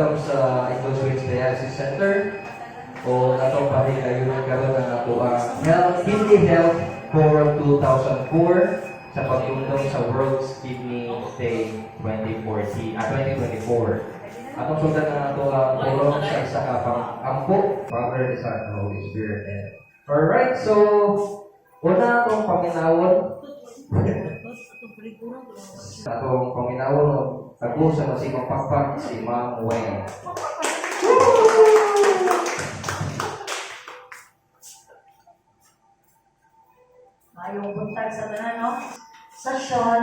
welcome sa Indulgence Dialysis Center o natong pamilya karon ng ato ang Kidney Health for 2004 sa pagtulong sa World Kidney Day 2024. Atong sundan na ato ang tulong sa isa ka pang-ampo, Father, Son, and Holy Spirit. Alright, so una atong paminawon atong paminawon ako sa masimang pakpak si Ma'am Weng. Mayong buntag sa tanan, no? Sasyon,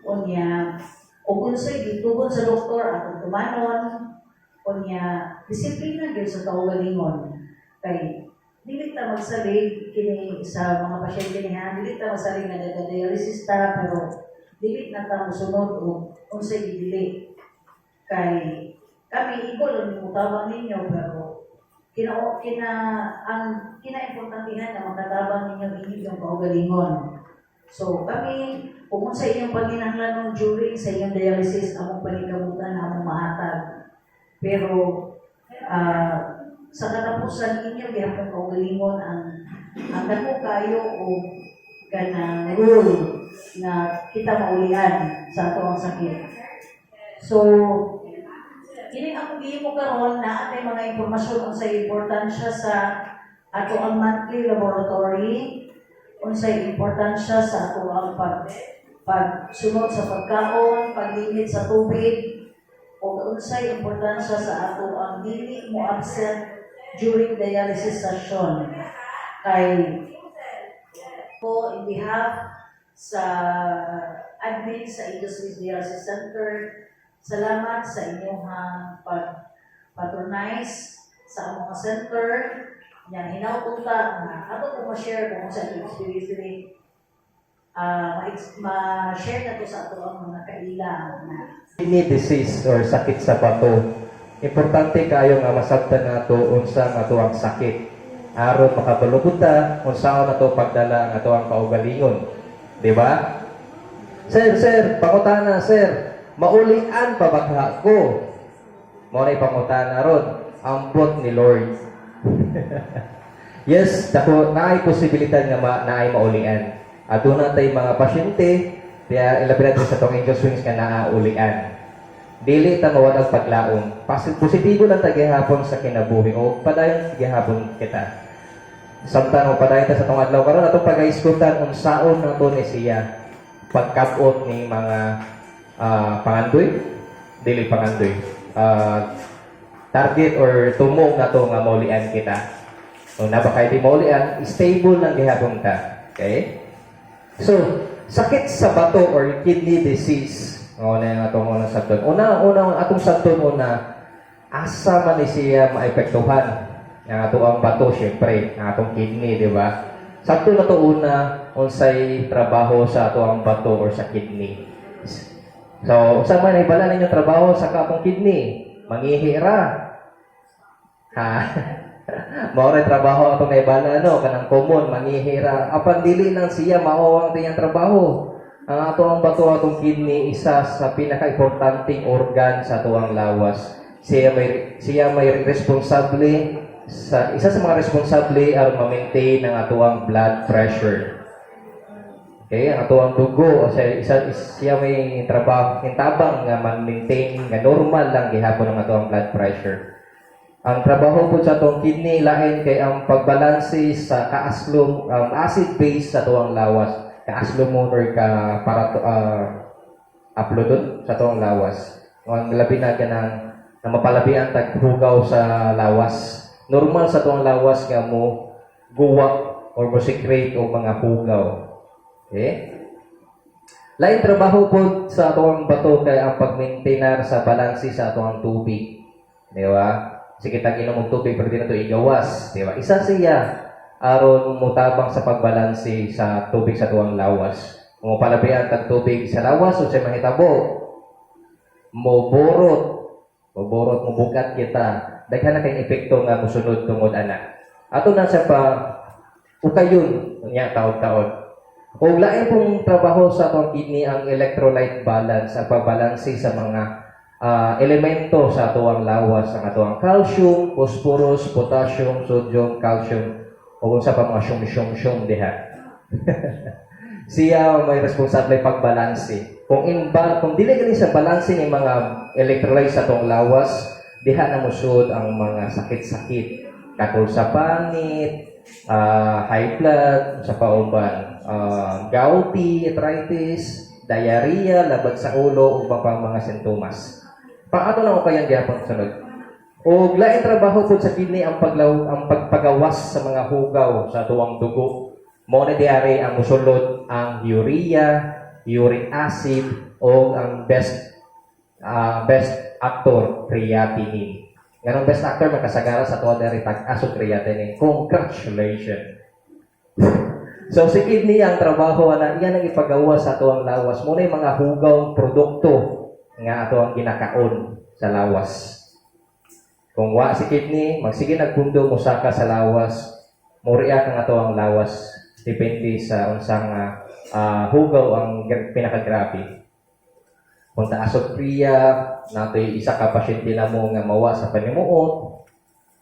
unya, ug unsay gitugon sa doktor atong tumanon, unya, disiplina gyud sa kaugalingon. Kay dili ta magsalig kini sa mga pasyente niya, dili ta magsalig nga nagadialysis ta, pero dili na ta mosunod o unsay gidili. Kay kami iko lang mutabang ninyo, pero kina-importantihan na makatabang ninyo inyong kaugalingon. So kami, kung sa inyong paghinahanglan during sa inyong dialysis, among panikabutan, among mahatag. Pero sa katapusan ninyo, gihapon kaugalingon ang dako kayo o kanang rule na kita maulian sa ato ang sakit. So, kini ang gihimo karon na atay mga impormasyon unsay importansya sa ato ang monthly laboratory, unsay importansya sa ato ang pagsunod sa pagkaon, paglimit sa tubig, o unsay importansya sa ato ang dili mo absent during dialysis session. Kay po in behalf sa admin sa Indulgence Dialysis Center, salamat sa inyong pag-patronize sa mga center. Yan, hinaupunta na ato kung ma-share kung sa ating experience rin. Ma-share na to sa ato ang mga kailangan na. Kidney disease or sakit sa bato. Importante kayo nga masabtan nato unsa nga ato ang sakit. Aron makabulugod ta unsa na to pagdala nga ato ang kaugalingon. Di ba? Sir, pangutana, sir. Maulian pa bagha ko. Maunay pangutana ron. Ambot ni Lord. Yes, dako naay posibilidad nga naay maulian. Ato na tay mga pasyente, kaya ilabi natin sa tong angel swings nga naaulian. Dili ta mawadag paglaom. Positibo lang ta gihapon sa kinabuhi o padayon gihapon kita. Samtang padayon ta sa tong adlaw karon atong pag-iskutan unsaon nang to ni siya pagkabot ni mga pangandoy, dili pangandoy. Target or tumong na to nga maulian kita. Kung nabakay di maulian, stable lang gihapon ta. Okay? So, sakit sa bato or kidney disease. Una yung atong unang sabton. Una atong sabton asa man ni siya maepektuhan. Ang atong bato, syempre, ang atong kidney, di ba? Sabton na to una, unsay trabaho sa atong bato or sa kidney. So, saan man ibala ninyo trabaho sa atong kidney? Mangihira. Ha? Maoray trabaho atong naibala, kanang common, mangihira. Apan dili lang siya maawang tiyang trabaho. Ang atong bato, atong kidney, isa sa pinaka-importanting organ sa atong lawas. Siya may responsable isa sa mga responsable aron ma-maintain ang atong blood pressure. Okay, ang atong dugo, siya may trabaho, hintabang nga man-maintain nga normal lang gihapon ang atong blood pressure. Ang trabaho po sa atong kidney lain kay ang pagbalanse sa kaaslom acid base sa atong lawas. Kaaslom mo or ka para uploadon sa atong lawas. Ang labi na kanang na mapalabian tag hugaw sa lawas. Normal sa atong lawas nga mo guwak or mo secrete o mga hugaw. Okay? Lain trabaho po sa atong bato kay ang pag-maintainar sa balanse sa atong tubig. Di ba? Sige, tag-inom og tubig pero di na ito igawas. Di ba? Isa siya aron mutabang sa pagbalanse sa tubig sa atong lawas. Kung palabian tag tubig sa lawas o sa mahitabo, moborot, mubugat kita. Daghan na kay epekto nga mosunod tungod ana. Ato na sa ukayon nya taon-taon. Kung lain pong trabaho sa atong kidney ang electrolyte balance, ang pagbalanse sa mga elemento sa atuang lawas ang atuang calcium, phosphorus, potassium, sodium, calcium o sa pa mga syum diha. Siya may responsable pagbalanse. Kung dili gani sa balanse ni mga electrolytes sa atong lawas, diha na musud ang mga sakit-sakit katol sa panit, high blood, sa pauban, gouty, arthritis, diarrhea, labag sa ulo, ug pang mga sintomas. Paato na ko kayang gyapon sunod. O lain trabaho po sa kidney ang pagpagawas sa mga hugaw sa tuwang dugo. Mo na diari ang musulod ang urea, uric acid o ang best actor creatinine. Ganong best actor makasagara sa tuwa dari tag-aso creatinine. Congratulations. So si kidney ang trabaho na iyan ang ipagawa sa tuwang lawas. Mo na mga hugaw produkto nga ato ang ginakaon sa lawas. Kung wa si kidney, magsige nagpundo mo saka sa lawas, muriya kang ato ang lawas. Depende sa unsang hugaw ang pinakagrabe. Kung taasog priya, natoy isa ka pasyente na mo nga mawa sa panimuot,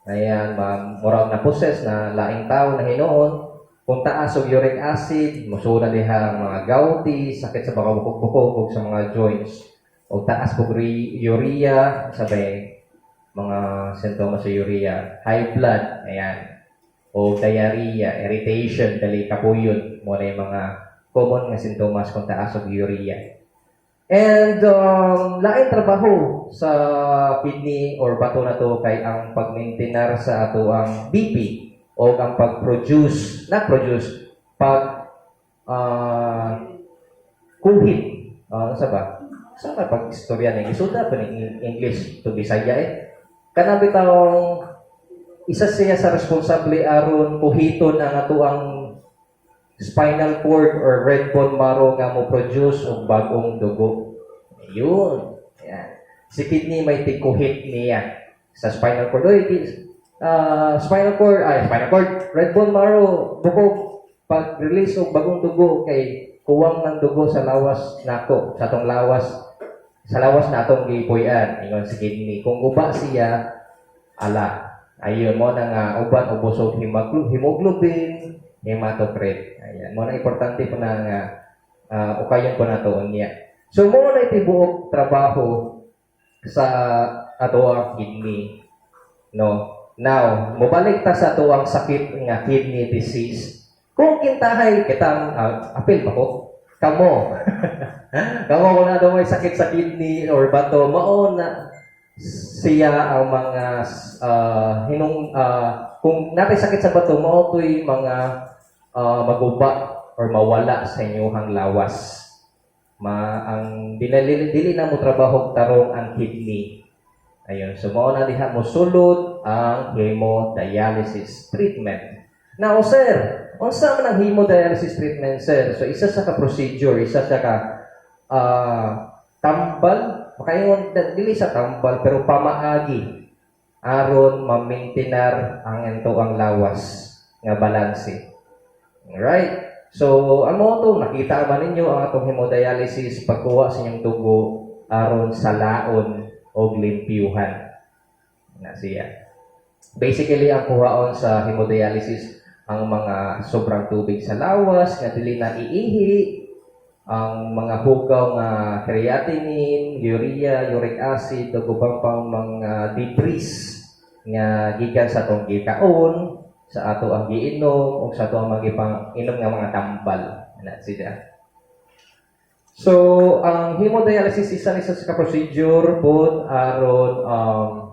ayan, murag na possess na laing tao na hinuon. Kung taasog uric acid, musuna diha ang mga gouty, sakit sa mga bukog-bukog sa mga joints. O taas po urea, sabay mga sintomas sa urea, high blood, ayan, o diarrhea, irritation, dali kapuyon, mo na yung mga common nga sintomas kung taas og urea. And lain trabaho sa kidney or bato na to kay ang pag-maintain sa ato ang BP o ang pag-produce, kuhit, sa ba? Sa pag-istorya na isuda pa ni English to Bisaya Kana bitawng isa siya sa responsable aron puhiton ang atuang spinal cord or red bone marrow nga mo produce og bagong dugo. Yun. Ayan. Si kidney may tikuhit niya sa spinal cord. Spinal cord, red bone marrow, bukog pag-release og bagong dugo kay kuwang ng dugo sa lawas nako, sa atong lawas, sa lawas na atong gipuy-an, ingon si kidney. Kung uba siya, ayun mo na nga uban o busog hemoglobin, hematocrit. Ayan, mo na importante po na nga ukayon po na to niya. So mo na itibuok trabaho sa ato ang kidney. No. Now, mobalik ta sa ato ang sakit nga kidney disease. Kung kintahay kitang apil pa ko, kamo. Kamo kung na daw may sakit sa kidney or bato, mao na siya ang mga kung natay sakit sa bato, mao to'y mga maguba or mawala sa inyong lawas. Ang dili na mo trabaho tarong ang kidney. Ayun, so mao na diha mo sulod ang hemodialysis treatment. Now, sir, unsa man ang hemodialysis treatment, sir? So isa sa ka procedure, isa sa ka tambal, makaingon dili sa tambal pero pamaagi aron ma-maintainar ang ento ang lawas nga balanse. Alright? So, amo to nakita man ninyo ang atong hemodialysis pagkuha sa inyong dugo aron sa laon o limpyuhan na siya. Basically, ang kuhaon sa hemodialysis ang mga sobrang tubig sa lawas nga dili na iihi, ang mga hugaw nga creatinine, urea, uric acid, ug ubang pang mga debris nga gikan sa atong gikaon, sa ato ang giinom o sa ato ang inom nga mga tambal na siya. So, ang hemodialysis isa sa procedure po aron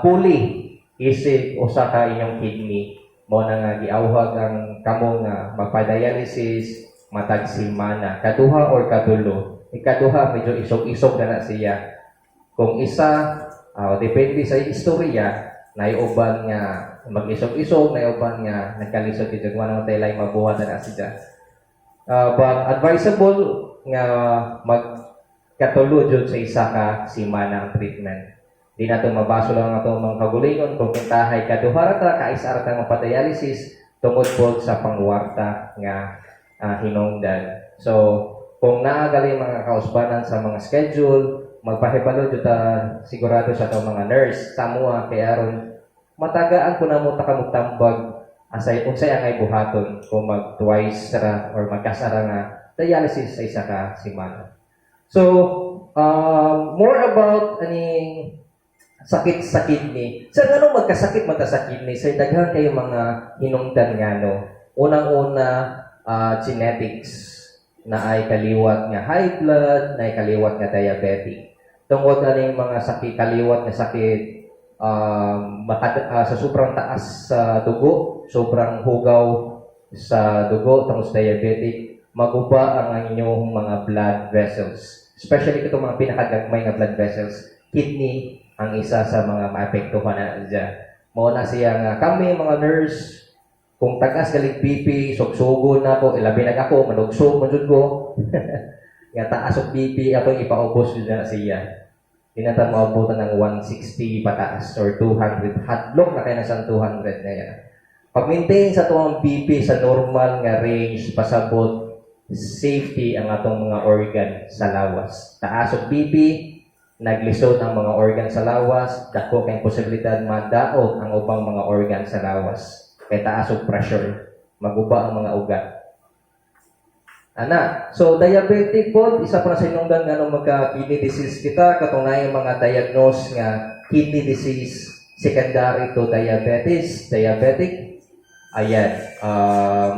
puli isip usa ka inyong kidney mo na nga giawhag ang kamo nga magpa-dialysis matag semana, kaduha or kadulo. Ikaduha medyo isog-isog na siya. Kung isa, depende sa istorya, naiuban nga mag-isog-isog, naiuban nga nagkalisod dito kung ano tayo lang mabuhat na siya. But advisable nga magkatulo jud sa isa ka semana ang treatment. Di na ito mabaso lang ang mga kagulingon kung kintahay kaduha ta kaisa ra ta mapadialysis tungod po sa pangwarta nga hinungdan. So kung naagali mga kausbanan sa mga schedule, magpahibalo jud ta sigurado sa atong mga nurse sa mua kay aron matagaan ko na mo ta kamugtambag asay unsay angay buhaton kung mag twice ra or magkasara nga dialysis sa isa ka semana. So, more about aning sakit sa kidney. Sa ano magkasakit man ta sa kidney, sa daghan kayo mga hinungdan nga no. Unang-una, genetics na ay kaliwat nga high blood, na ay kaliwat nga diabetic. Tungod na ning mga sakit, kaliwat nga sakit, sa sobrang taas sa dugo, sobrang hugaw sa dugo, tungod sa diabetic, maguba ang inyong mga blood vessels. Especially itong mga pinakagagmay nga blood vessels, kidney ang isa sa mga maapektuhan na dyan. Muna siya nga, kami mga nurse, kung tagas galing BP, sugsugo na ko, ilabi na ako, manugsog, manjud ko. Nga taas og BP, atong ipaubos yun na siya. Tinatan maabutan ng 160 pataas or 200. Hadlok na kayo na sa 200 na yan. Pag-maintain sa tuwang BP sa normal nga range, pasabot, safety ang atong mga organ sa lawas. Taas og BP, naglisod ang mga organ sa lawas, dako kay posibilidad madaot ang ubang mga organ sa lawas. Kay taas og pressure, maguba ang mga ugat. Ana, so diabetic po, isa pa na sa inungdan nga nung magka-kidney disease kita, katungay mga diagnose nga kidney disease secondary to diabetic. Ayan,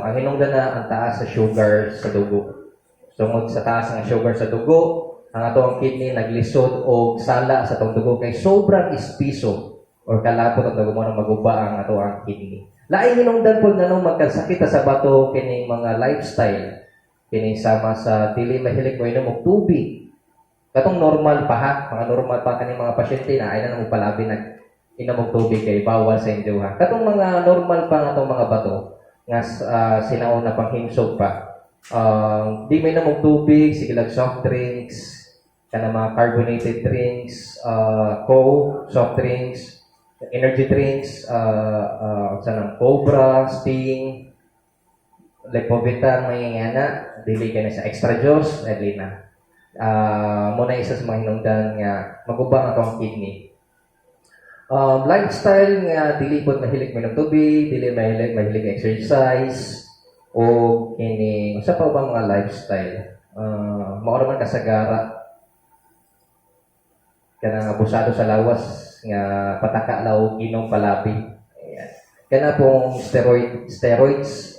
ang hinungdan na ang taas sa sugar sa dugo. Tungod sa taas ng sugar sa dugo, ang atong kidney naglisod o sala sa atong dugo kay sobrang ispiso or kalapot ang dugo mo na maguba ang atong kidney. Laing hinungdan po nga nung magkasakit sa bato kining mga lifestyle. Kining sama sa dili mahilig mo inom og tubig. Katong normal pa ha, mga normal pa kaning mga pasyente na ay na nang palabi nag inom og tubig kay bawal sa inyo ha. Katong mga normal pa nga atong mga bato nga sinaon na panghimsog pa. Di may inom og tubig, sige lang soft drinks, kana mga carbonated drinks, Coke, soft drinks, energy drinks, sanang Cobra, Sting, Lipovitan, may ngana, dili ka na sa extra juice, dili na. Muna isa sa mga hinungdan nga magubang atong kidney. Lifestyle nga dili po mahilig may tubig, dili mahilig exercise, o kini usa pa ba mga lifestyle. Mao man kasagara kanang abusado sa lawas nga pataka law inom palabi. Ayan. Kana pong steroids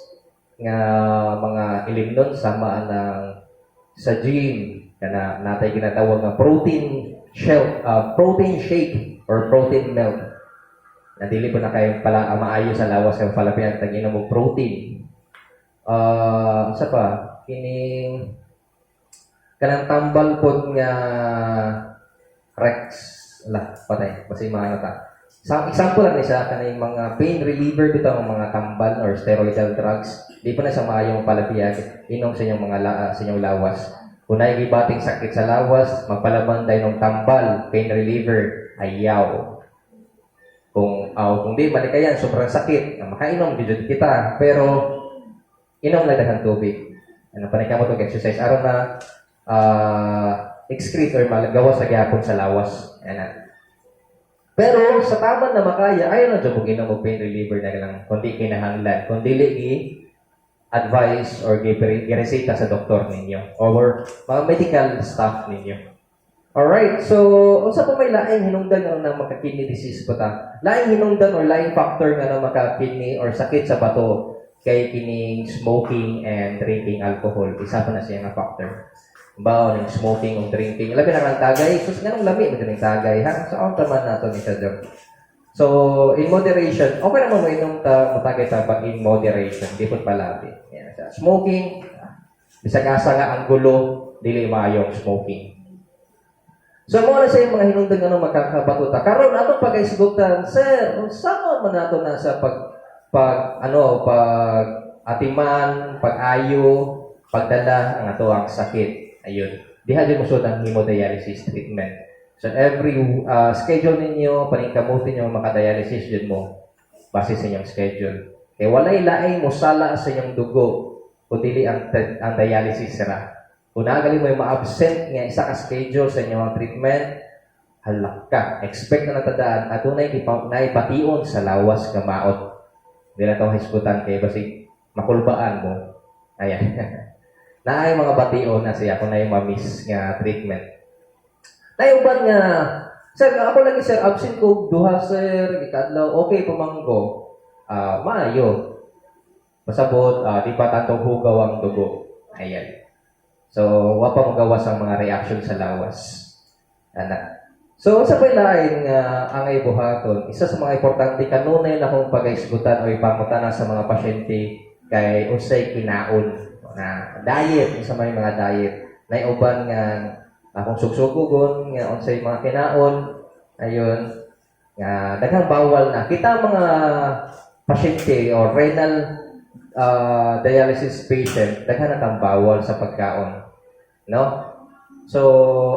nga mga ilimnon sama ng sa gym kana natay ginatawag nga protein shake or protein milk. Na dili po na kayo pala maayo sa lawas kay palabi ang tag-inom og protein. Sa pa kining kanang tambal pod nga Rex patay, basi maano ta. Sa example lang isa kanay mga pain reliever bitaw ang mga tambal or steroidal drugs. Di pa na sa maayong palapiyag inom sa inyong mga sa inyong lawas. Kung naigibating sakit sa lawas, magpalaban tayo ng tambal, pain reliever, ayaw. Kung di malikayan, sobrang sakit, makainom dito kita, pero inom lang ng tubig. Ano pa mo itong exercise aron na excrete or malagawa sa gyapon sa lawas. Ayan. Pero sa taman na makaya, ayaw na dyan inom og pain reliever na lang kundi kinahanglan. Kung dili i-advise or i-resita sa doktor ninyo or mga medical staff ninyo. Alright, so unsa pa may laing hinungdan nga nang maka-kidney disease po ta? Laing hinungdan or laing factor nga nang maka-kidney or sakit sa bato kay kining smoking and drinking alcohol. Isa pa na siya nga factor. Bao ng smoking o drinking. Labi na kang tagay. Sus, nga nung lami mo din tagay. Ha? So, ang taman nato ni Sadok. So, in moderation, okay naman mo inom matagay ta pag in moderation. Di po palabi. Yan. Smoking, bisag asa nga ang gulo, dili maayong smoking. So, mo na sa yung mga hinundan nga nung makakabatuta. Karon ato pag-isigutan, sir, saan man nato na sa atiman, pag-ayo, pagdala ang ato ang sakit. Ayun. Diha din mo ang hemodialysis treatment. So every schedule ninyo, paningkamutin yung makadialysis din mo base sa inyong schedule. Kaya walay laing mo sala sa inyong dugo kung dili ang dialysis ra. Kung nagali mo yung ma-absent nga isa ka schedule sa inyong treatment, halak ka. Expect na natadaan at tunay naipation sa lawas nga maot. Hindi na itong hisgutan kayo kasi makulbaan mo. Ayan. Naay mga bation na siya kung na yung ma-miss nga treatment. Naiuban nga, sir, ako lagi sir, absent ko, duha sir, ikadlaw, okay, pumanggo. Maayo. Pasabot, di pa tantong hugaw ang dugo. Ayan. So, wapa magawas ang mga reaction sa lawas. Ana. So, sa pailain nga angay buhaton, isa sa mga importante kanunay na kung pag-isgutan o ipamutana sa mga pasyente kay usay kinaon na diet, isa may mga diet. Naiuban nga kung sugsugugon nga unsay mga kinaon, ayun, nga daghang bawal na. Kita mga pasyente o renal dialysis patient, daghan na kang bawal sa pagkaon. No? So,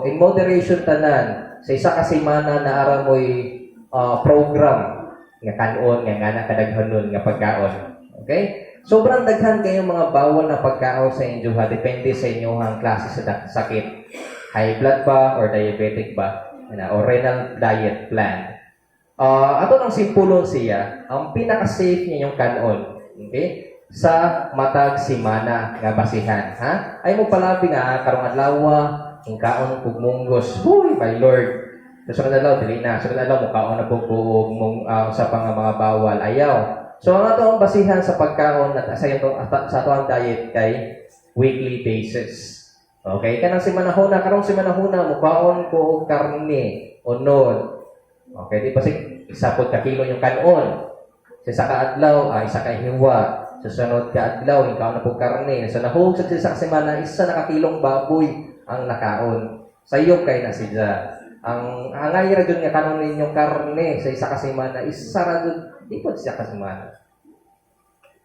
in moderation tanan, sa isa ka semana na ara mo'y program nga kanon, nga kadaghanon nga pagkaon. Okay? Sobrang daghan kayong mga bawal na pagkaon sa inyo ha, depende sa inyong klase sa sakit. High blood ba or diabetic ba? O renal diet plan. Ato ng simpulon siya, ang pinaka-safe niya yung kanon. Okay? Sa matag simana nga basihan, ha? Ay mo palabi nga karong adlaw ang kaon kog munggos. Huy, my Lord. So sunod adlaw dili na. Sunod adlaw mo kaon na kog sa pang mga bawal ayaw. So ang ato ang basihan sa pagkaon at sa ato ang diet kay weekly basis. Okay, kanang simanahuna karong simanahuna mo kaon ko og karne, unod. Okay, di pa isa pod ka kilo yung kanon. Sa isa ka adlaw, isa ka hiwa. Sa sunod ka adlaw, ikaw na po karne. Sa nahug sa isa ka semana, isa na kakilong baboy ang nakaon. Sa iyo kay na siya. Ang angay ra jud nga kanon ninyong karne sa isa ka semana, isa ra jud di po siya ka semana.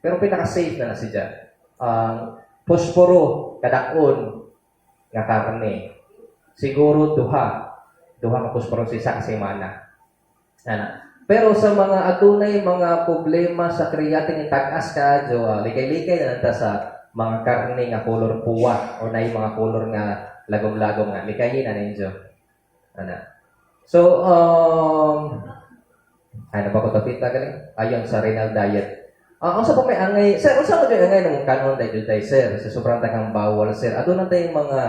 Pero pinaka-safe na siya. Posporo kadakon nga karne. Siguro duha ka posporo sa isa ka semana. Ana. Pero sa mga adunay mga problema sa creatinine tag-as ka, likay-likay na nanta sa mga karne nga color puwa o na mga color nga lagom-lagom nga. Likayin na ninyo. Ano? So, ano ba ko tapita galing? Ayon sa renal diet. Ang sa pa may angay, sir, ang sa mga angay ng kanon dahil sir, sa sobrang tagang bawal, sir. Adunay tayong mga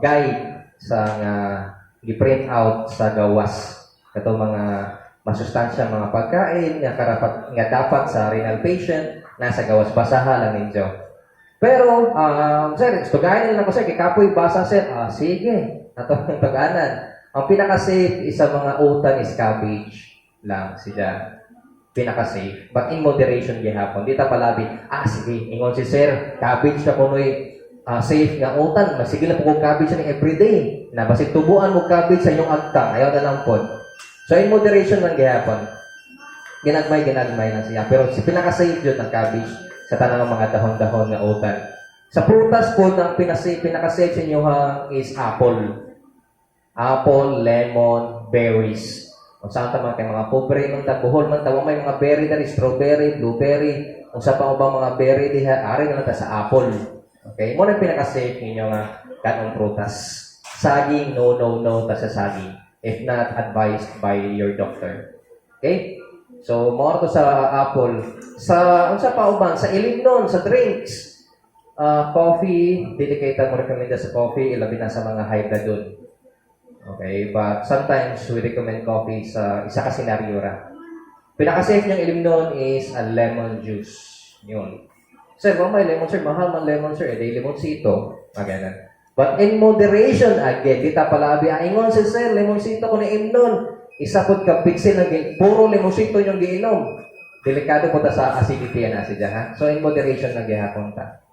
guide sa nga i-print out sa gawas. Ito mga masustansya, mga pagkain nga dapat sa renal patient nasa gawas basaha lang ninyo. Pero, sir, tugayan nila ko sir, kikapoy basa sir. Sige, ito ang tuganan. Ang pinaka-safe is sa mga utan is cabbage lang siya. Pinaka-safe. But in moderation gihapon. Di ta palabi, sige, ingon si sir, cabbage na kunoy safe nga utan. Sige na po kong cabbage na everyday. Basig tubuan mo cabbage sa inyong agtang. Ayaw na lang po. So, in moderation lang gihapon. Ginagmay na siya. Pero si pinaka-safe yun ng cabbage sa tanang mga dahon-dahon nga utan. Sa prutas po, ang pinaka-safe sa inyo is apple. Apple, lemon, berries. Kung saan man kay mga pobre, buhol man tawang may mga berry na strawberry, blueberry. Kung saan pa ba mga berry, ari na lang sa apple. Okay? Muna pinaka-safe ninyo nga kanong prutas. Saging, no, ta sa saging. If not advised by your doctor. Okay? So, more to sa apple. Sa pauban, sa ilimnon, sa drinks. Coffee, dedicated mo recommenda sa coffee, ilabi na sa mga high blood dun. Okay? But sometimes, we recommend coffee sa isa ka senaryo ra. Pinaka-safe niyang ilimnon is a lemon juice. Yun. Sir, may lemon, sir. Mahal man lemon, sir. Day limonsito. Maganan. But in moderation, again, kita palabi, ingon si sir, limonsito ko na imnon. Isa po ka pixel na puro limonsito yung giinom. Delikado po ta sa acidity na siya, ha? So, in moderation na gihapon ta.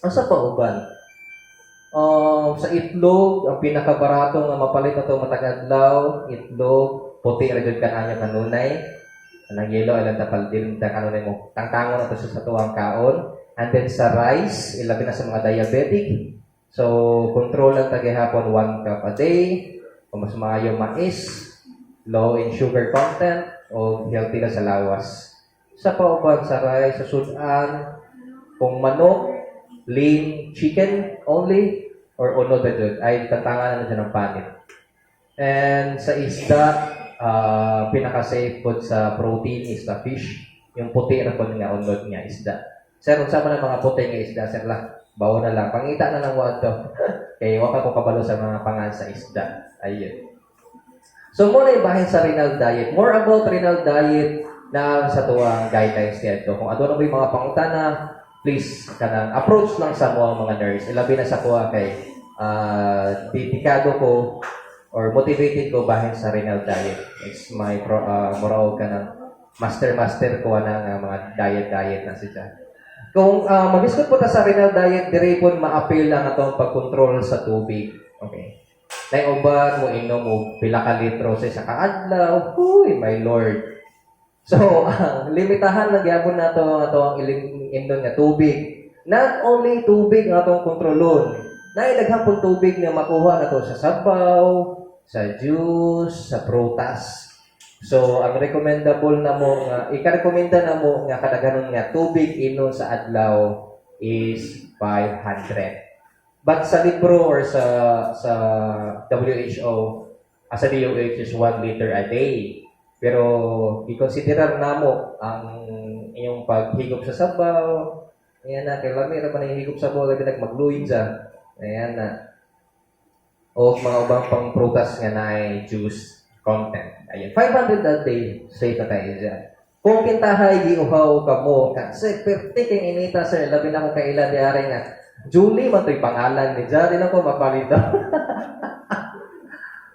Ang sa pauban, sa itlog, ang pinakabarato nga mapalit na ito matagadlaw, itlog, puti, rajod ka na kanunay. Anang yelo, ilang tapaldil, kanunay mo, tangtangon na ito sa tuwang kaon. And then sa rice, ilabi na sa mga diabetic. So, control lang tagahapon 1 cup a day. Kung mas maayo mais, low in sugar content, o healthy na sa lawas. Sa pauban, sa rice, sa sudan, kung manok, lean chicken only or unod na dyan ay tatangan na dyan ng panit. And sa isda, pinaka-safe food sa protein is the fish. Yung puti na po nga unod nga isda. Sir, kung sama ng mga puti nga isda, sir lang, bawo na lang. Pangita na lang mo ito. Kaya waka ko kabalo sa mga pangan sa isda. Ayun. So, muna ibahin sa renal diet. More about renal diet na sa tuwang guidelines dito. Kung ano na ba yung mga pangutana, please, kanang approach lang sa mga nurse. Ilabi na sa kuha kay dedikado ko or motivated ko bahin sa renal diet. It's my moral ka ng master ko na mga diet na siya. Kung mag-discuss po ta sa renal diet, dire po ma-appeal lang atong pag-control sa tubig. Okay. Nay uban mo inom mo pila ka litro sa isa ka adlaw. Huy, my Lord. So, limitahan na gyapon nato ang inom nga tubig. Not only tubig ang atong kontrolon. Nay daghang pong tubig nga makuha nato sa sabaw, sa juice, sa prutas. So, ang recommendable na mo nga ika-recommenda na mo nga kadaghanon nga tubig inom sa adlaw is 500. But sa libro or sa WHO, as a DOH is 1 liter a day. Pero i-considerar na mo ang inyong paghigop sa sabaw. Ayan na, kay lami na pa nahihigop sa sabaw, labi magluid sa. Ayan na. O mga ubang pang prutas nga na ay juice content. Ayan, 500 a day, safe na tayo dyan. Kung kintahay, giuhaw ka mo, kasi pertik yung inita, sir, labi na ko kailan diari nga. Julie, mato'y pangalan ni Jari na ko mapalito.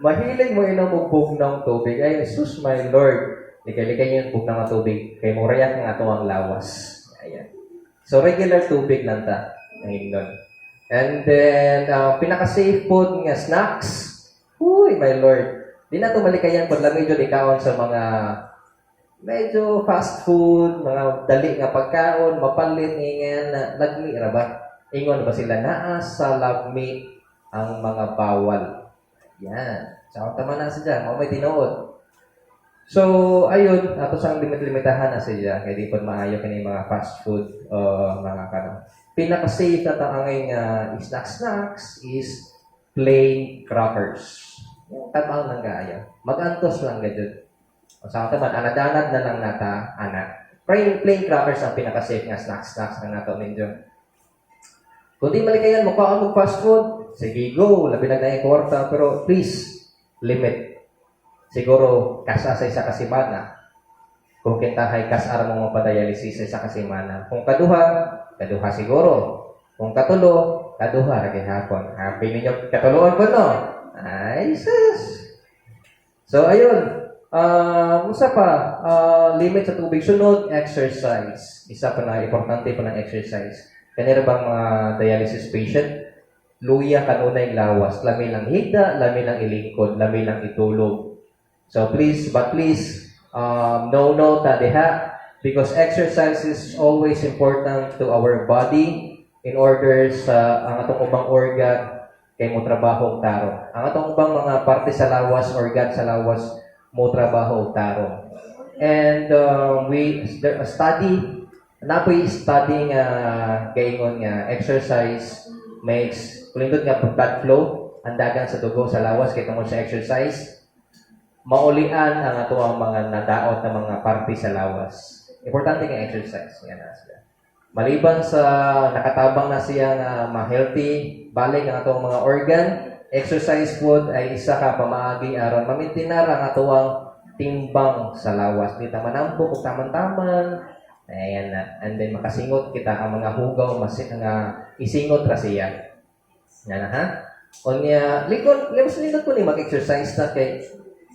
Mahilig mo inom og bugnaw tubig. Ay, sus, my Lord. Likay-likay yung bugnaw ng tubig. Kay murayak nga ito ang lawas. Ayan. So, regular tubig lang ta. Ngayon. And then, pinaka-safe food nga snacks. Uy, my Lord. Di na ito malikayan pag lang medyo likawon sa mga medyo fast food, mga dali nga pagkaon, mapalit, ngayon na lagmi, ba? Ingon ba sila sa lagmi ang mga bawal. Yan. So, tama na siya. May tinuod. So, ayun. Ato sang limitahan na siya. Kaya di pa maayo ka mga fast food mga kanong. Pinaka-safe na taangay nga snacks is plain crackers. Tabang lang kaya. Mag-antos lang gadyo. O sa taman, anadanad na lang nata, anak. Plain crackers ang pinaka-safe nga snacks na nato ninyo. Kung di malikayan mo ka ang fast food, sige go, labi na yung kwarta, pero please, limit. Siguro, kasa sa isa kasimana. Kung kintahay, kasara mo mapadialysis sa isa kasimana. Kung kaduha siguro. Kung katulo, kaduha, lagi hapon. Happy ninyo, katuluan ko, no? Ay, sis. So, ayun. Musa pa, limit sa tubig. Sunod, exercise. Isa pa na, importante pa ng exercise. Kanira bang mga dialysis patient, luya kanunay lawas, lami lang higda, lami lang ilingkod, lami lang itulog. So please, no ta diha, because exercise is always important to our body in order sa ang atong ubang organ kay mo trabaho taro. Ang atong ubang mga parte sa lawas, organ sa lawas, mo trabaho taro. And there a study napoy studying kaingon nga exercise makes kulindot nga blood flow andagan sa dugo sa lawas kay tungod sa exercise maulian ang ato ang mga nadaot na mga parte sa lawas. Importante nga exercise nga na sila. Maliban sa nakatabang na siya nga ma-healthy balik ang atong mga organ, exercise food ay isa ka pamaagi aron mamintinar ang ato ang timbang sa lawas. Di ta manampo kung taman-taman. Ayan na. And then, makasingot kita ang mga hugaw, nga isingot ra siya. Yan na, ha? O niya, limos nindot ko ni mag-exercise na kay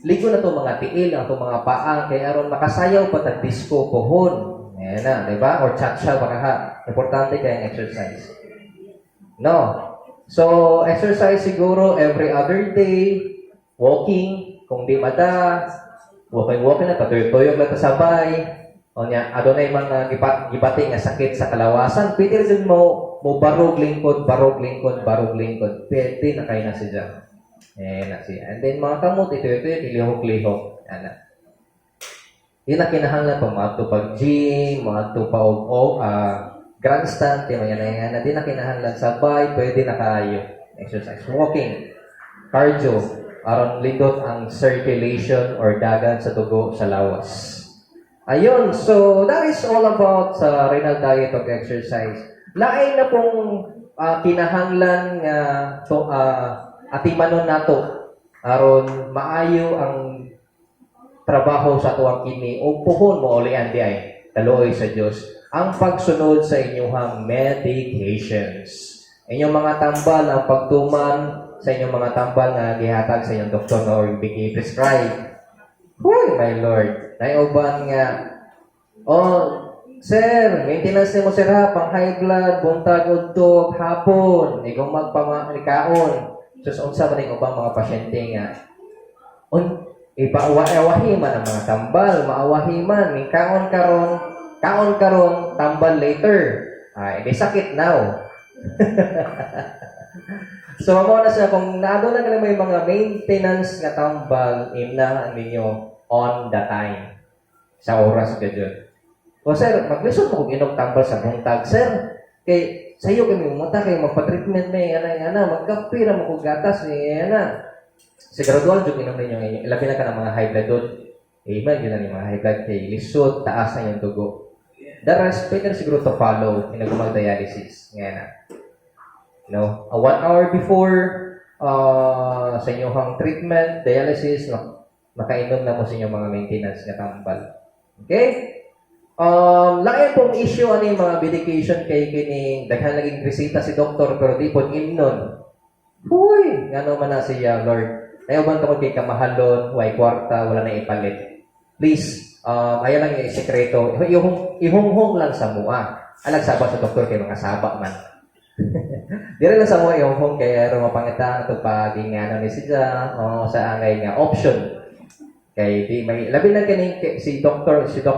ligo na to mga tiil, na to mga paa, kay aron makasayaw pa tag-disco pohon. Ayan na, di ba? Or cha-cha, baka ha. Importante kaya ang exercise. No. So, exercise siguro every other day, walking, kung di mada, walking na, patuyog na tasabay, o niya, adunay mga gibati nga sakit sa kalawasan, pwede rin mo barog lingkod. Pwede na kayo na siya. Na siya. And then mga kamot, ito, ilihok-lihok. Ano. Yun na kinahanglan pa, mga pag-gym, mga pa grandstand, yung yan na di na kinahanglan sabay, pwede na kayo. Exercise, walking, cardio, aron lindot ang circulation or dagan sa dugo sa lawas. Ayun, so that is all about sa renal diet of exercise. Lain na pong kinahanglan nga atimanon nato aron maayo ang trabaho sa tuwang kini o puhon mo ulian di ay kaluoy sa Dios ang pagsunod sa inyong medications. Inyong mga tambal ang pagtuman sa inyong mga tambal nga gihatag sa inyong doktor na or prescribe. Huy, my Lord. Naiuban nga, sir, maintenance mo sir ha, pang high blood, buntag, udtog, hapon, ikaw magpamanikaon. So, unsa ba ning ubang mga pasyente nga, ipaawahiman ang mga tambal, maawahiman, may kaon karon, tambal later. May sakit now. So, mo na siya, kung naado na ka may mga maintenance nga tambal, imna ninyo on the time. Sa oras ka dyan. O sir, maglisod mo kung inog tambal sa buntag. Sir, kay sayo kami umunta kayo magpa-treatment na magkapira mo kung gatas siguraduhan dyan inom ninyo ilabi na ka ng mga high blood doon. Iman yun na yung mga high blood kay lisod, taas na yung dugo. The rest, pwede na siguro to follow in a dialysis. Ngayon na. No? 1 hour before sa inyong treatment, dialysis, makainom na mo sa inyong mga maintenance nga tambal. Okay? Lain pong issue ano yung mga medication kay kining daghan naging resita si doktor pero di po imnon. Huy! Ngano man na siya, Lord. Ayaw man tungkol kay kamahalon, way kwarta, wala na ipalit. Please, ayaw lang yung sekreto. Ihunghong lang sa mua. Alag saba sa doktor kay mga saba man. Dire lang sa mua ihunghong kay mapangitaan ito pag ingano ni siya sa angay nga option. Kay di may labi na kaning si Doc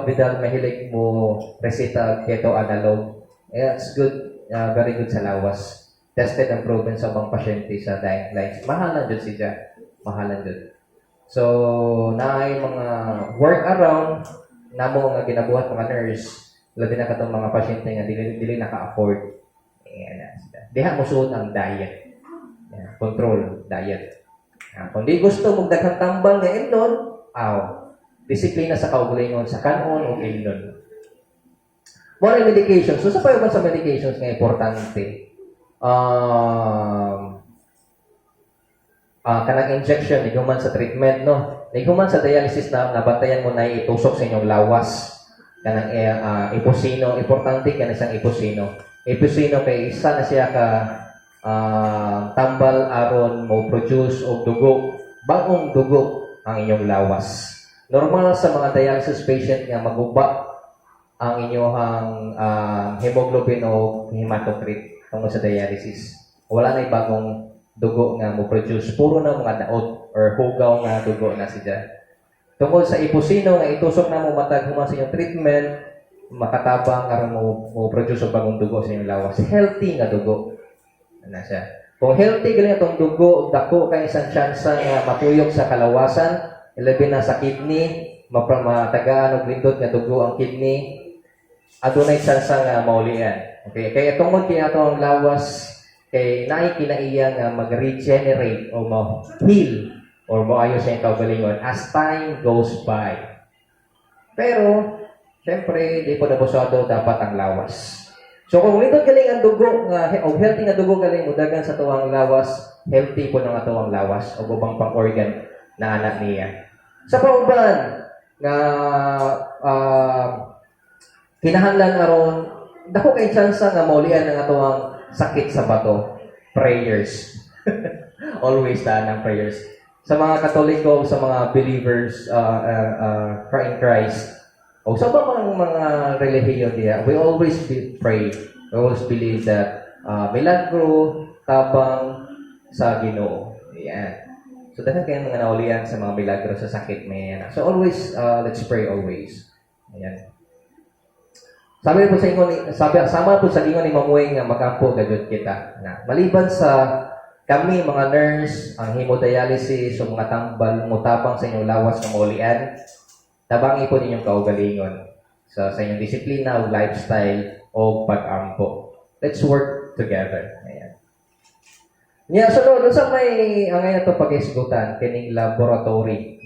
Vidal mahilig mo reseta keto analog. It's good, very good sa lawas. Tested and proven sa mga pasyente sa dying lines. Mahalan jud siya. Mahalan jud. So, naay mga workaround namo nga ginabuhat mga nurse. Labi na katong mga pasyente nga dili naka-afford. Diha mo suot ang diet. Control diet. Kung di gusto mo daghang tambal nga imnon, disiplina sa kaugalingon sa kanon o imnon. More medications. So, sa payo sa medications nga importante. Kanang injection, iguman sa treatment, no? Iguman sa dialysis na nabantayan mo na itusok sa inyong lawas. Kanang iposino, importante ka na siyang iposino. Iposino kay isa na siya ka tambal aron mo produce og dugo, bagong dugo ang inyong lawas. Normal sa mga dialysis patient nga maguba ang inyong hemoglobin o hematocrit tungkol sa dialysis. Wala na bagong dugo nga mo produce. Puro na mga daot or hugaw nga dugo na siya. Tungkol sa iposino nga itusok na mo matag human sa inyong treatment, makatabang aron mo produce og bagong dugo sa inyong lawas. Healthy nga dugo. Ana siya. Kung healthy galing itong dugo, dako kay isang tsansa nga matuyok sa kalawasan, ilabi na sa kidney, matagaan og lindot nga dugo ang kidney, adunay tsansa nga maulian. Okay, kaya tungod kay ato ang lawas kay naay kinaiya nga mag-regenerate o ma-heal or moayo sa kaugalingon as time goes by. Pero, syempre, di po nabusado dapat ang lawas. So kung lindot galing ang dugo nga o healthy nga dugo galing mudagan sa tuwang lawas, healthy po ng atong lawas o ubang pang-organ na anak niya. Sa pauban nga kinahanglan aron dako kay tsansa nga maulian ang atong sakit sa bato. Prayers. Always ng prayers. Sa mga Katoliko, sa mga believers in Christ, o sa mga relihiyon diya, we always pray. We always believe that milagro, tabang sa Ginoo. Ayan. So, dahil kayo mga naulian sa mga milagro sa sakit may yan. So, always, let's pray always. Ayan. Sabi po sa inyo, sama po sa inyo ni Mamueng nga magampo gadot kita. Na, maliban sa kami, mga nurse, ang hemodialysis, o mga tambal, mutabang sa inyong lawas ng ulian, tabangi po ninyong kaugalingon. So, sa inyong disiplina o lifestyle, o pag-ampo. Let's work together. Ayan. Sunod, sa may angay na ito pag-isgutan, kining laboratory.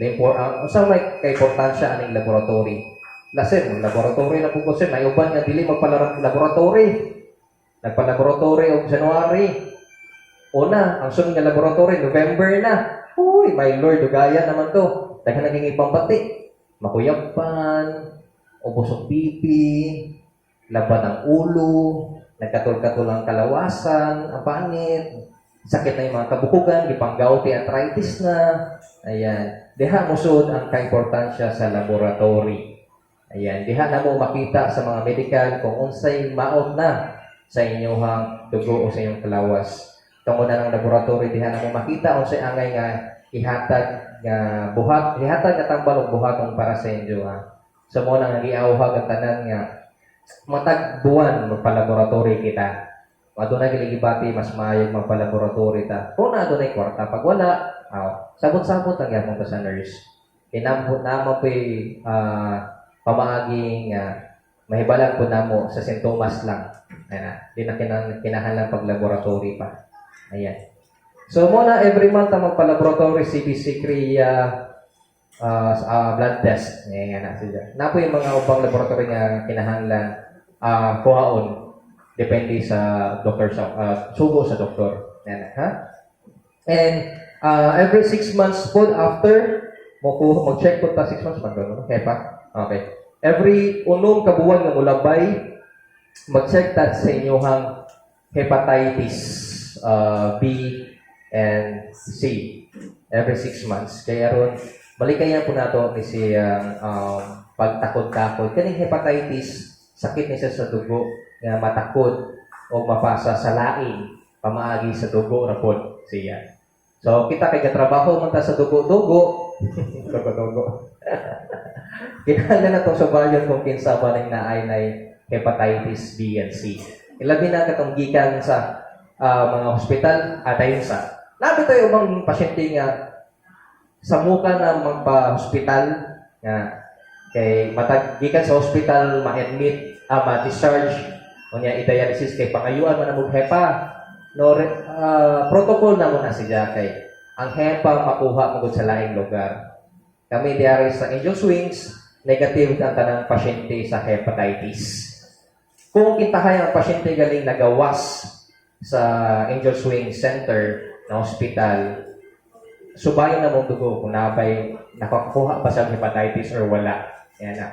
Sa may kaimportansya aning laboratory. Lasin, laboratory na po kasi, may uban nga dili magpala-laboratory. Nagpa-laboratory o January. Una, ang sunod nga laboratory, November na. Uy, my Lord, ugaya naman to. Dahil naging ipambati. Makuyapan, ubos ng pipi, laban ng ulo, nagkatul-katul ang kalawasan, ang pangit, sakit na yung mga kabukugan, ipanggauti, arthritis na. Ayan. Diha musod ang kaimportansya sa laboratory. Ayan. Diha na mo makita sa mga medical kung unsay maot na sa inyong dugo o sa inyong kalawas. Tungod na ng laboratory, diha na mo makita unsay angay nga ihatag nga buhat, ihatag nga tambal og buhaton para sa inyo ha. So mo nang giawhag ang tanan nga matag buwan magpa-laboratory kita. Adunay giligibati mas maayog magpa-laboratory ta. Kung na adunay kwarta pag wala, sabot-sabot ang gyapon ta sa nurse. Kinambot na mo pamaagi nga mahibalag po namo sa sintomas lang. Ayan, di na kinahanglan pag laboratory pa. Ayan. So muna every month ang magpa-laboratory CBC Korea blood test. Ayan na sila. Na po yung mga upang laboratory nga kinahanglan kuhaon depende sa doktor sugo sa doktor. Ayan, ha? And every 6 months po after mag-check po ta 6 months okay pa? Okay. Every unom kabuwan nga mulabay mag-check ta sa inyong hepatitis B and C every 6 months. Kaya ron, balikayan po nato ni siyang pagtakod-takod. Kaning hepatitis, sakit ni siya sa dugo nga matakod o mapasa sa laing pamaagi sa dugo na po siya. So, kita kay katrabaho man ta sa dugo-dugo. Dugo-dugo. Kinahanglan na itong subayon kung kinsa ba ng naay hepatitis B and C. Ilabi na katong gikan sa mga hospital at ayun sa labi tayo bang pasyente nga sa muka na magpa-hospital nga kay mataggikan sa hospital ma-admit ma-discharge unya i-dialysis kay pangayuan man ang hepa no protocol na mo na siya kay ang hepa makuha mo sa laing lugar. Kami diari sa Angel Swings negative ang tanang pasyente sa hepatitis. Kung kitahay ang pasyente galing nagawas sa Angel Swing Center na hospital, subayon na mong dugo kung nabay nakakuha ba sa hepatitis or wala. Yan na.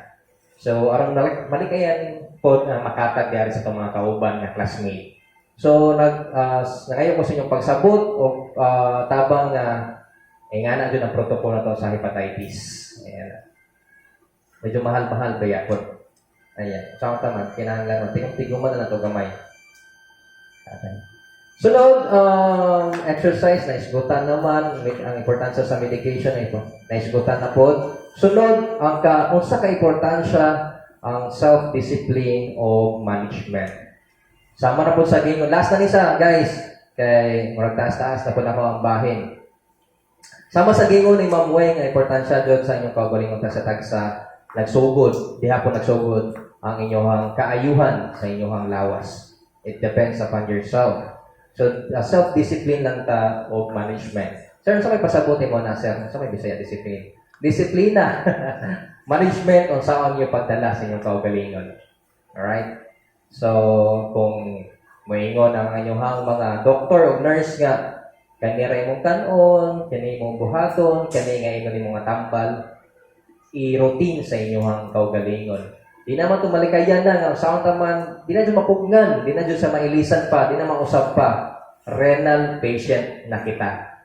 So, arang malikayan po na makatag dari sa itong mga kauban na classmate. So, nangayon ko sa inyong pagsabot o tabang na nga na dyan ang protocol na to sa hepatitis. Ayan na. Medyo mahal-mahal ba yan po? Ayan. So, tama. Kinahanglan mo. Tingong-tingong na ito gamay. Okay. Sunod, exercise, naisgutan naman, ang importansya sa medication na ito. Naisgutan na po. Sunod, unsa ka-importansya ang self-discipline o management. Sama na po sa gingon. Last na nisa, guys. Kay murag taas-taas na po na po ang bahin. Sama sa gingon ni Ma'am Weng, ang importansya doon sa inyong kaugalingon sa tagsa nagsugod. Di hapon nagsugod ang inyong kaayuhan sa inyong lawas. It depends upon yourself. So, self-discipline lang ta o management. Sir, sa may pasabuti mo na, sir? Sa may Bisaya discipline? Disiplina. Management on saan yung pagdala sa inyong kaugalingon. Alright? So, kung moingon ang inyong mga doktor o nurse nga, kanira imong kanon, kani imong buhaton, kani nga imong mga tambal, i-routine sa inyong kaugalingon. Di naman tumalikayan na nga saan taman, di na dyan mapugnan, di na dyan sa mailisan pa, di na mausap pa. Renal patient na kita.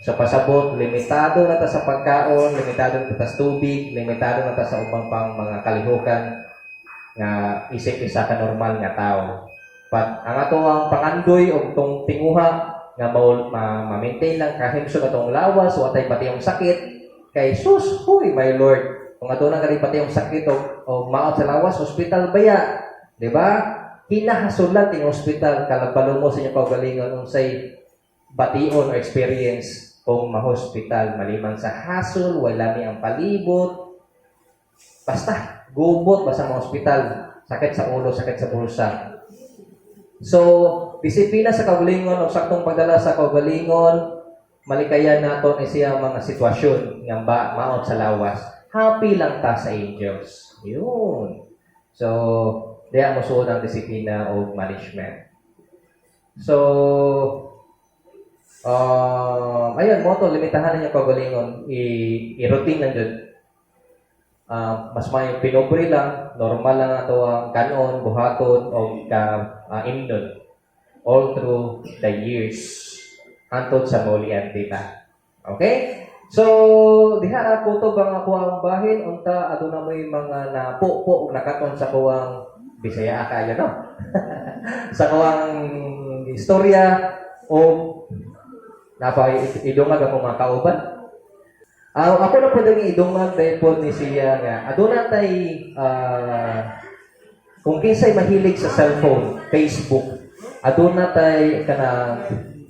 So pasabot, limitado na ta sa pagkaon, limitado na ta sa tubig, limitado na ta sa ubang pang mga kalihukan nga isip-isa ka normal nga tao. But ang ato ang pangandoy o itong tinguha nga ma-maintain lang kahimso na itong lawas, watay pati yung sakit, kay sus, huy, my Lord, kung ato nang pati yung sakit o maot sa lawas, hospital baya. Diba? Hinahasulat yung hospital, kalabalo mo sa inyong kaugalingon unsay bation o experience kung ma-hospital. Maliban sa hasol, wala ni ang palibot. Basta, gubot, basta ma-hospital. sakit sa ulo, sakit sa bulsa. So, disiplina sa kaugalingon o saktong pagdala sa kaugalingon, malikayan nato ni siya mga sitwasyon nga maot sa lawas. Happy lang ta sa angels. Yun. So, diya mo suod ang disiplina o management. So, ayun mo to, limitahan ninyo kaugalingon, i-routine lang dyan. Mas may pinubri lang, normal lang ato ang kanon, buhaton, o imnon all through the years hantod sa maulian dita. Okay? So, diha ako to bang ako ang bahin, unta ato na may mga napo-po nakaton sa kuwang Bisaya kayo, no? Sa kuwang istorya o idungag ako mga kauban. Ako na po nang idungag dahil po ni siya nga. Aduna tay kung kinsay mahilig sa cellphone, Facebook, aduna tay kana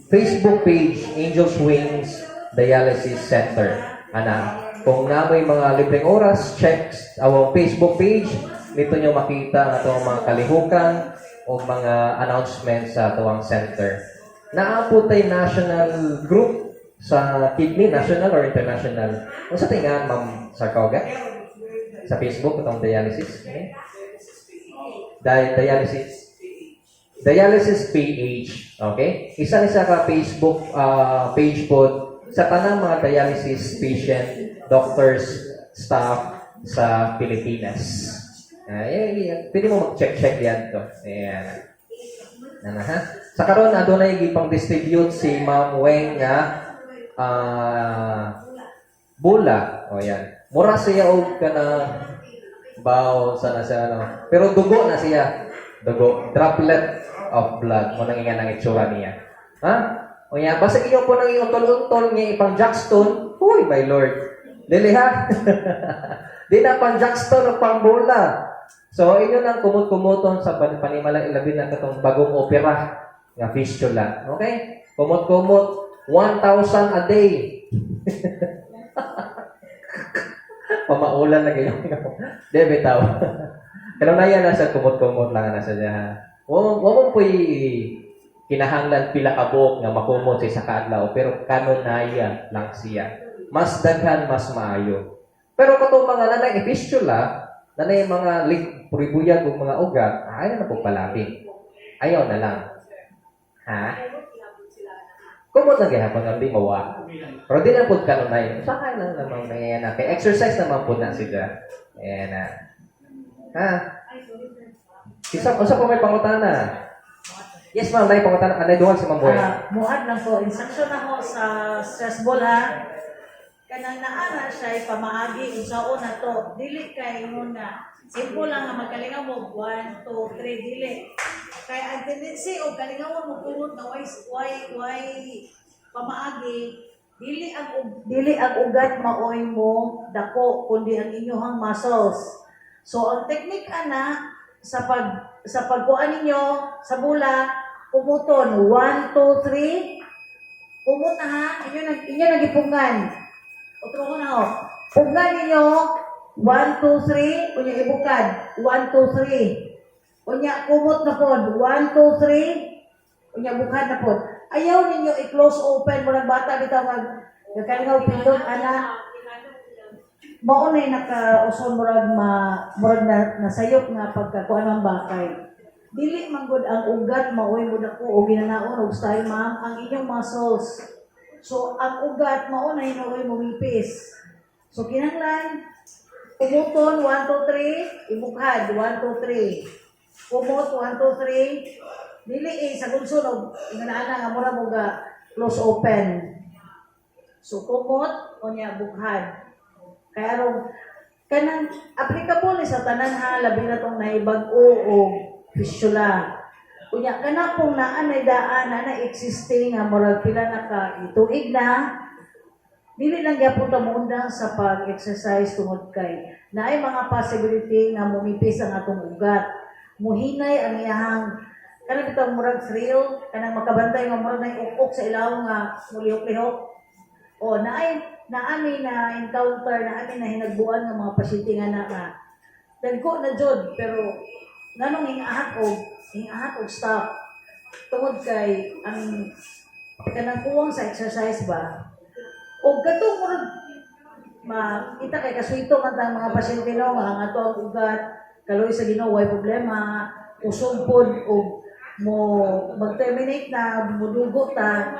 Facebook page Angels Wings Dialysis Center. Ana, kung namoy mga libreng oras, check our Facebook page. Dito nyo makita ang atong mga kalihukan o mga announcements sa atong center. Naapot tay national group sa kidney, national or international. Kung sa tingan, Ma'am Sarkoga? Sa Facebook, itong dialysis. Okay? Dialysis PH. Okay? Isa-isa ka Facebook page po sa tanang mga dialysis patient, doctors, staff sa Pilipinas. Pwede mo mag-check yan to. Ayan. Ha? Sa karon adunay gipang distribute si Ma'am Weng nga bula. O yan. Mura siya og kana baw sana siya ano. Pero dugo na siya. Dugo. Droplet of blood. Mo nang ingan ang itsura niya. Ha? O yan. Basta iyo po nang iuntol-untol niya ipang jackstone. Huy, my Lord. Dili ha? Di na pang jackstone o pang bula. So, inyo nang kumot-kumuton sa panimalang ilabi na katong bagong opera nga fistula. Okay? Kumot-kumot. 1,000 a day. Pamaulan na ganyan. Di, bitaw. Pero na yan nasa kumot-kumot lang nasa dyan. Huwag mo po'y kinahanglan pila kabok nga makumot sa isa kaadlaw. Pero kanonaya lang siya. Mas daghan, mas maayo. Pero katong mga nanay fistula, nanay mga puribuyag o mga ugat, ayaw na po palabing. Ayaw na lang. Ha? Kumot na gihapon ang di mawa. Pero di na po kanunay. Saka lang naman na yan. Kaya exercise naman po na sila. Ayan na. Ha? Isa po may pangutana. Yes, ma'am. May pangutana. Anay duwag si Ma'am Boy. Muad lang po. Instruction ako sa stress ball ha. Kanang naara siya pamaagi unsaon na to. Dili kay mo na. Simple lang nga magkalingaw mo 1, 2, 3 dili. Kaya ang tendency o kalingaw mo kumot na why pamaagi dili ang ugat maoy mo dako kundi ang inyong muscles. So ang technique ana sa pagkuan ninyo sa bula kumuton 1, 2, 3 kumot na ha inyo nagipungan. Otro ko na ho. Pungan ninyo 1, 2, 3 unya ibukad 1, 2, 3 unya kumot na pod 1, 2, 3 unya bukad na pod. Ayaw ninyo i-close open mo ng bata bitaw nagkalingaw pindot ana mao nay naka-uson murag na nasayop nga pagkakuan ng bakay. Dili man gud ang ugat maoy mo dako o ginanaon og style ma'am ang inyong muscles. So ang ugat mao na hinoy mo wipis. So kinahanglan kumuton 1, 2, 3 ibukad 1, 2, 3 kumot 1, 2, 3 dili sa gunsunog inganaana nga mura mo ga close open. So kumot unya bukad. Kaya ron kanang applicable ni sa tanan ha labi na tong naibag-o o fistula. Unya kana pong naanay daan na existing nga murag pila na ka ituig na dili lang gyapon ta muundang sa pag-exercise tungod kay naay mga possibility nga mumipis ang atong ugat. Muhinay ang iyahang kanang bitong murag thrill kanang makabantay nga murag nay ukok sa ilaw nga mulihok-lihok. O naami na encounter na amin na hinagbuan ng mga pasyente nga na dagko na jud pero nganong hingahat og stop tungod kay ang kanang kuwang sa exercise ba og katong murag makita kay kaswito man tang mga pasyente no nga ato ang ugat kaloy sa Ginoo way problema usog pod og mo mag-terminate na mudugo ta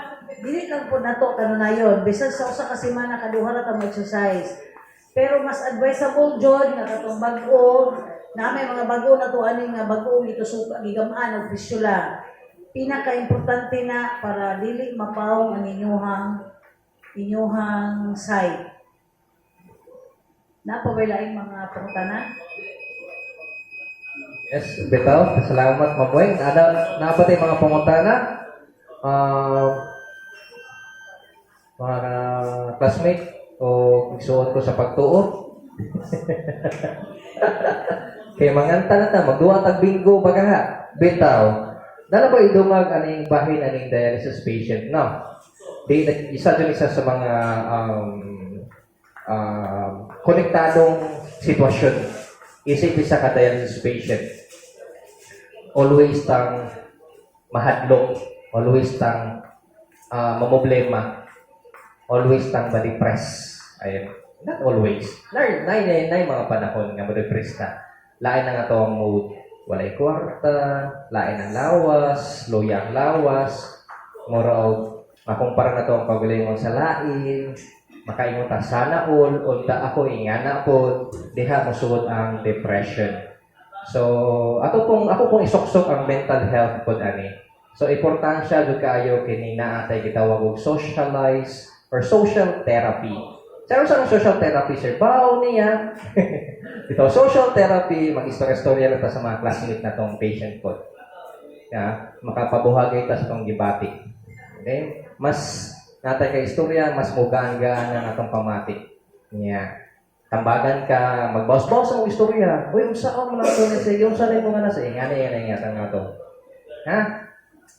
dili kang po nato kanunayon bisan sa usa ka semana kaduha ra ta mag-exercise pero mas advisable jud nga katong bag-o na may mga bag-o na to ani nga bag-o ito suka gigamaan og fistula pinaka-importante na para dili mapawong ang inyuhang site. Napawalaing mga pangutanan? Yes, bitaw. Salamat, Mamoy. Napatay mga pangutana. Mga classmate o igsuon ko sa pagtuo. Kaya manganta na ta, magduwa tag bingo baga bitaw. Dala ba idumag aning bahin aning dialysis patient, no? Isa sa mga konektadong sitwasyon. Isip isa ka dialysis patient. Always tang mahadlok, always tang mamoblema, always tang ma-depress. Ayun. Not always. Nay mga panahon nga ma-depress ka. Lain na nga to ang mood. Walay kwarta, lain ang lawas, loya ang lawas, moraw, makumpara na to ang pagalingon sa lain, makaingon ta sana all, unta ako ingana po, diha mosuod ang depression. So, ako pong isoksok ang mental health pod ani. So, importansya jud kaayo kini naatay gitawag og socialize or social therapy. Saro sa social therapy, sir? Bao niya. Ito, social therapy, mag-istorya-storya lang ta sa mga classmate na tong patient ko. Makapabuhagay ta sa tong gibati. Okay? Mas natay ka istorya, mas mugaan-gaan na natong pamatik. Tambagan ka, magbawas-bawas ang istorya. Uy, saan mo na ito na sige? Saan mo nga na sa ingani yan nga ito.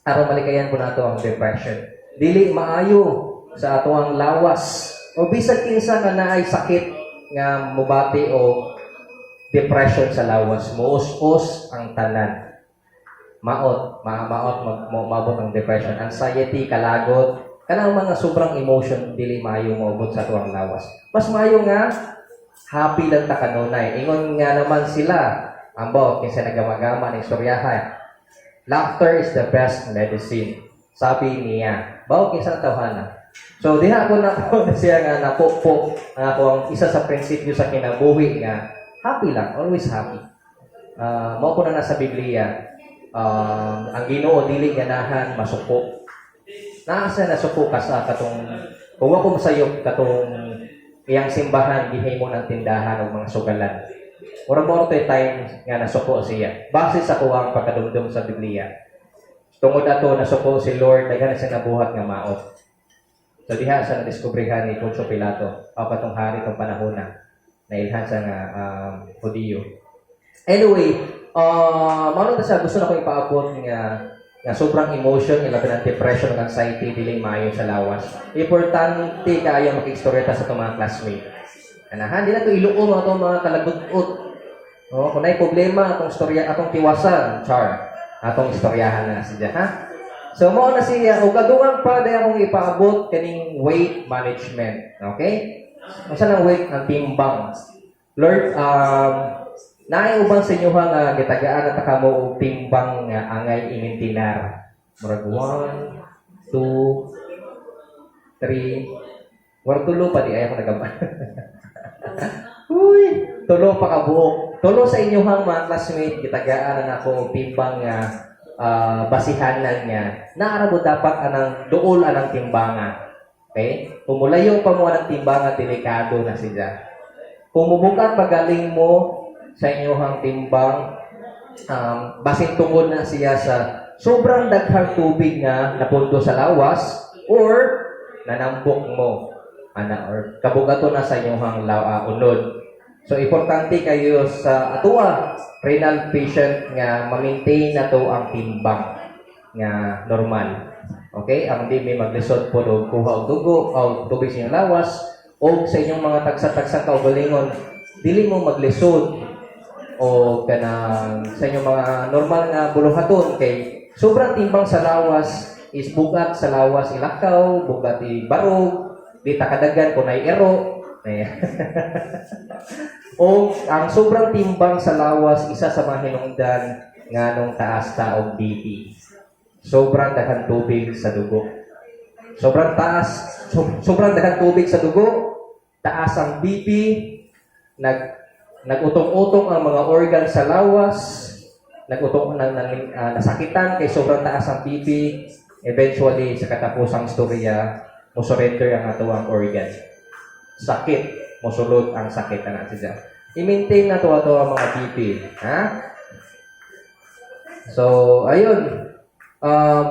Aron malikayan po na ito ang depression. Dili maayo sa ato ang lawas. O bisag kinsa nga naay sakit nga mubati o depression sa lawas, muus-us ang tanan. Maabot ang depression, anxiety, kalagot, kanang mga sobrang emotion dili maayo moabot sa tuwang lawas. Mas maayo nga happy lang ta kanunay. Ingon nga naman sila, ambo kinsa nagama-gama ng istoryahan. Laughter is the best medicine. Sabi niya. Bawo kinsa tawhana. So diha ako na siya nga napokpok ang akong isa sa prinsipyo sa kinabuhi nga happy lang, always happy. Mao ko na nasa Biblia, ang Ginoo dili ganahan masuko. Naasa nasuko ka sa katong kung ako masayop katong iyang simbahan gihimo ng tindahan o mga sugalan. Ora mo time nga nasuko siya. Base sa kuwang pagkadumdum sa Biblia. Tungod ato nasuko si Lord daghan siya nabuhat nga maot. So diha sa nadiskubrihan ni Poncio Pilato, patong hari tong panahon na ilhan sa nga Hudiyo. Anyway, mano ta sa gusto na ko ipaabot nga sobrang emotion, ilabi ng depression, ng anxiety, dili maayo sa lawas. Importante kaayo makistorya sa itong mga classmate. Anahan, di na ito iluon itong mga kalagot-ut. Kung na'y problema, atong istorya, atong tiwasan, atong istoryahan na siya, ha? So, mo na siya, o kadungan pa dahil akong ipaabot kaning weight management. Okay? Masa ng weight ng timbang. Lord, naayuban sa inyo nga gitagaan at kamo og timbang nga angay imintinar. Murag 1, 2, 3. Murag tulo pa di ay ako nagamba. Uy, tulo pa ka buok. Tulo sa inyo mga classmate gitagaan na ako og timbang nga basihanan niya. Naarabo dapat anang duol anang timbangan. Okay? Pumulayo pa mo anang timbangan, delikado na siya. Pumubukat pagaling mo sa inyong timbang, basin tungod na siya sa sobrang daghang tubig na napundo sa lawas or nanambok mo. Or kabugato na sa inyong unod. So, importante kayo sa atua renal patient nga ma-maintain na to ang timbang nga normal. Okay? Ang di may maglisod po o kuha o dugo o tubig sa inyong lawas o sa inyong mga tagsa-tagsang kaugalingon, dili mo maglisod o kanang sa inyong mga normal nga buluhaton kay sobrang timbang sa lawas is bugat sa lawas ilakaw, bugat i barog, di takadagan kung ay ero. O ang sobrang timbang sa lawas isa sa mga hinungdan nga nung taas ta og BP. Sobrang daghang tubig sa dugo. Sobrang taas, sobrang daghang tubig sa dugo, taas ang BP, nagutong-utong ang mga organ sa lawas, nasakitan kay sobrang taas ang BP, eventually sa katapusang storya, musurrender ang atuang organ. Sakit, musulod ang sakit na siya. I-maintain na to ang mga BP. Ha? So, ayun.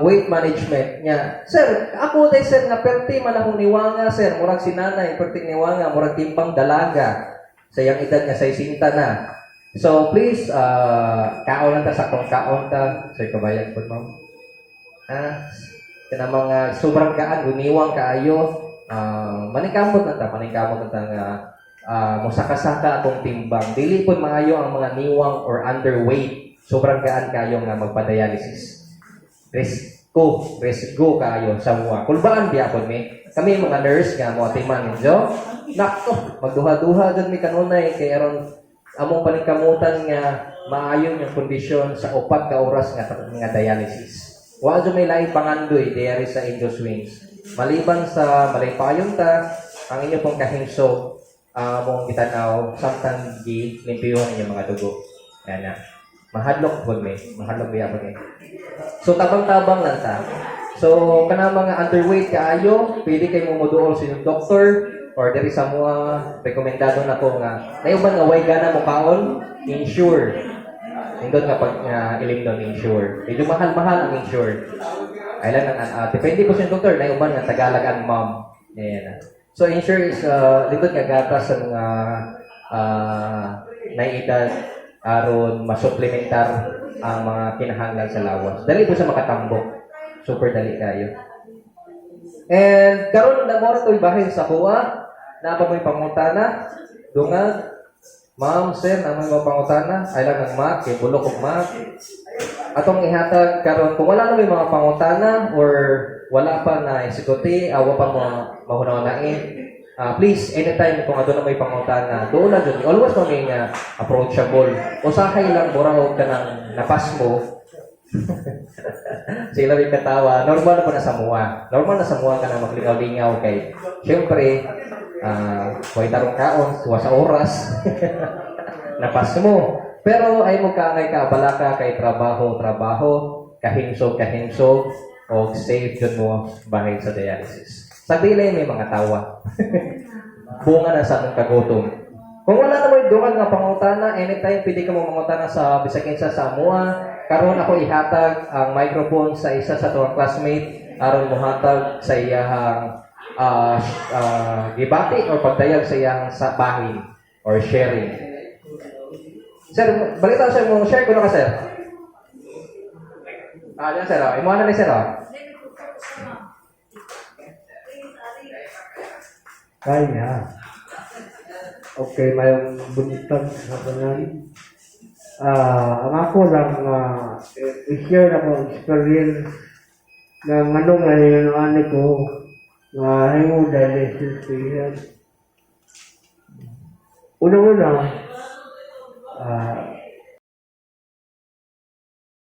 Weight management niya. Sir, ako day sir nga perti man akong niwanga sir, murag sinanay perti niwanga, murag timbang dalaga. Sa iyang edad nga 60 na. So please kaon lang ta sa akong kaon ta, sir kabayag pud ma'am. Kana mga sobrang kaan guniwang kaayo, maningkamot na ta nga musaka-saka atong timbang. Dili pud maayo ang mga niwang or underweight. Sobrang gaan kayo nga magpa-dialysis. Resgo kayo sa mga kulbaan di ako mi. Kami mga nurse nga mo atiman ninyo. Nakto, magduha-duha dun mi kanunay kay aron among paningkamutan nga maayo yung kondisyon sa 4 ka oras nga dialysis. Wa jud may lain pangandoy diari sa Indo Swings. Maliban sa malaypayon ta, ang inyo pong kahimsog mong itanaw samtang gi limpiyuhan ninyo mga dugo. Yan na. Mahadlok po may. Mahadlok biya po may. So, tabang-tabang lang ta. So, kana mga underweight kaayo, pwede kayo mumuduol sa inyong doktor or diri sa mga rekomendado na ko nga nayuban nga way gana mo kaon, insure. Indot nga pag ilimnon insure. Medyo mahal-mahal ang insure. Ay lang depende po sa inyong doktor, nayuban nga Tagalog ang mom. Ayan. So, insure is lindot nga gatas sa mga naedad aron masuplementar ang mga kinahanglan sa lawas. Dali po sa makatambok. Super dali kayo. And karon na mo to ibahin sa kuha na pa mo'y pangutana. Dungag, ma'am, sir, na mo'y pangutana. Ay lang ng mat, kay bulok og mat. Atong ihatag karon kung wala na may mga pangutana or wala pa na isiguti, awa pa mo mahunaw-nain. Please, anytime kung adto na may pangutana, doon na dyan. Always kami nga approachable. Usahay lang, buraw ka ng napas mo. Sila may katawa. Normal po na sa mua. Normal na sa mua ka na maglingaw-lingaw kay siyempre, huwag tarong kaon, tuwa sa oras. Napas mo. Pero ay mo kaangay ka, bala ka kay trabaho, kahimsog, o safe dyan mo bahay sa dialysis. Sa delay may mga tawa. Bunga na sa atong kagutom. Kung wala na mo dungan nga pangutana, anytime pwede ka mo mangutana sa bisag kinsa sa amua. Karon ako ihatag ang microphone sa isa sa tuwang classmate aron mohatag sa iyahang gibati or pagdayag sa iyang sa bahin or sharing. Sir, balita sa mo share ko na ka sir. Yan sir. Imo na ni sir. Kaya. Okay, mayong buntag sa tanan. Ang ako lang i-share ako experience ng ano nga yung ko na hingo dialysis patient. Una-una,